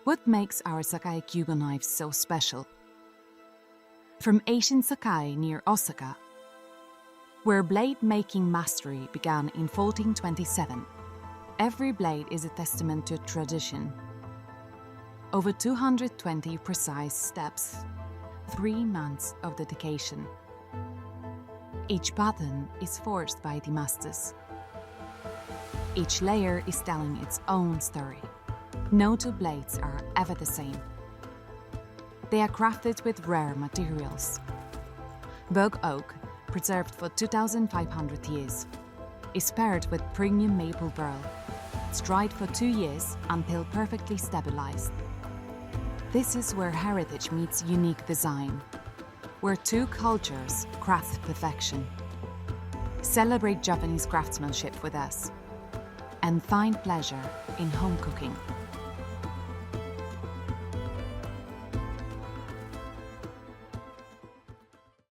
What makes our Sakai Kyuba knives so special? From ancient Sakai near Osaka, where blade-making mastery began in 1427, every blade is a testament to tradition. Over 220 precise steps, 3 months of dedication. Each pattern is forged by the masters. Each layer is telling its own story. No two blades are ever the same. They are crafted with rare materials. Bog oak, preserved for 2,500 years, is paired with premium maple burl. It's dried for 2 years until perfectly stabilized. This is where heritage meets unique design, where two cultures craft perfection. Celebrate Japanese craftsmanship with us and find pleasure in home cooking.